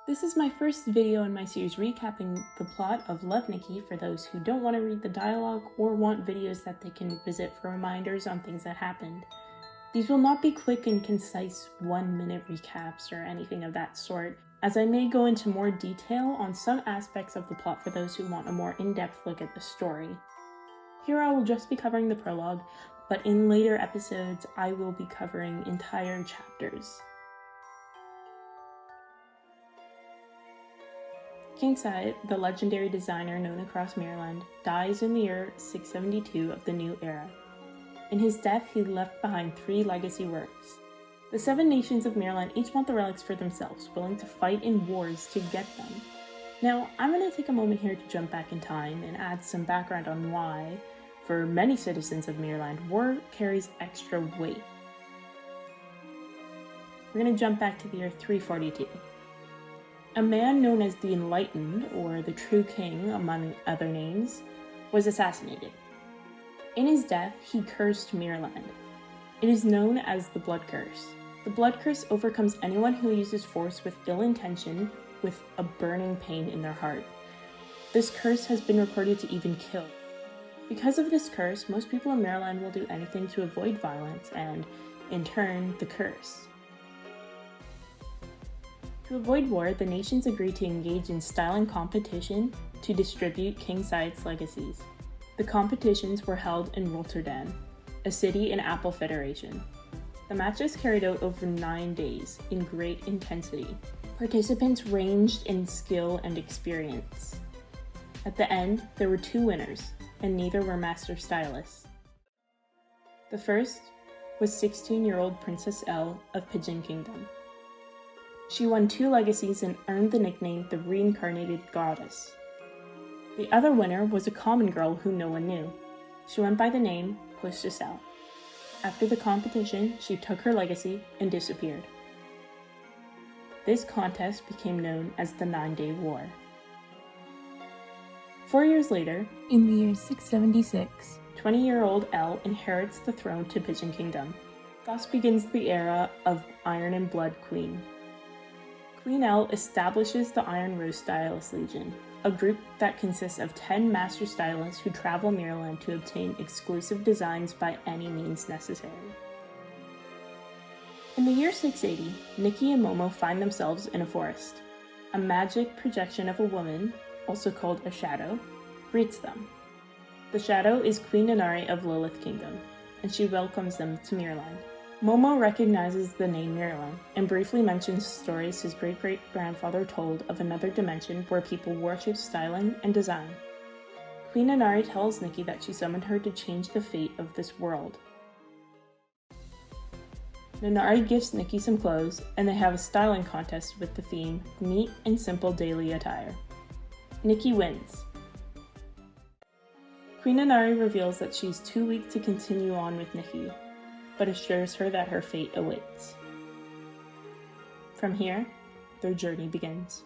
This is my first video in my series recapping the plot of Love Nikki for those who don't want to read the dialogue or want videos that they can visit for reminders on things that happened. These will not be quick and concise 1-minute recaps or anything of that sort, as I may go into more detail on some aspects of the plot for those who want a more in-depth look at the story. Here I will just be covering the prologue, but in later episodes I will be covering entire chapters. King Side, the legendary designer known across Maryland, dies in the year 672 of the New Era. In his death, he left behind 3 legacy works. The 7 nations of Maryland each want the relics for themselves, willing to fight in wars to get them. Now, I'm going to take a moment here to jump back in time and add some background on why, for many citizens of Maryland, war carries extra weight. We're going to jump back to the year 342. A man known as the Enlightened, or the True King among other names, was assassinated. In his death, he cursed Maryland. It is known as the Blood Curse. The Blood Curse overcomes anyone who uses force with ill intention, with a burning pain in their heart. This curse has been recorded to even kill. Because of this curse, most people in Maryland will do anything to avoid violence and, in turn, the curse. To avoid war, the nations agreed to engage in styling competition to distribute King Side's legacies. The competitions were held in Rotterdam, a city in Apple Federation. The matches carried out over 9 days in great intensity. Participants ranged in skill and experience. At the end, there were 2 winners, and neither were master stylists. The first was 16-year-old Princess Elle of Pigeon Kingdom. She won 2 legacies and earned the nickname the Reincarnated Goddess. The other winner was a common girl who no one knew. She went by the name Push to Sell. After the competition, she took her legacy and disappeared. This contest became known as the 9-Day War. 4 years later, in the year 676, 20-year-old Elle inherits the throne to Pigeon Kingdom. Thus begins the era of Iron and Blood Queen. Queen Elle establishes the Iron Rose Stylist Legion, a group that consists of 10 master stylists who travel Maryland to obtain exclusive designs by any means necessary. In the year 680, Nikki and Momo find themselves in a forest. A magic projection of a woman, also called a shadow, greets them. The shadow is Queen Nanari of Lilith Kingdom, and she welcomes them to Maryland. Momo recognizes the name Maryland and briefly mentions stories his great-great-grandfather told of another dimension where people worship styling and design. Queen Nanari tells Nikki that she summoned her to change the fate of this world. Nanari gives Nikki some clothes, and they have a styling contest with the theme Neat and Simple Daily Attire. Nikki wins. Queen Nanari reveals that she's too weak to continue on with Nikki, but assures her that her fate awaits. From here, their journey begins.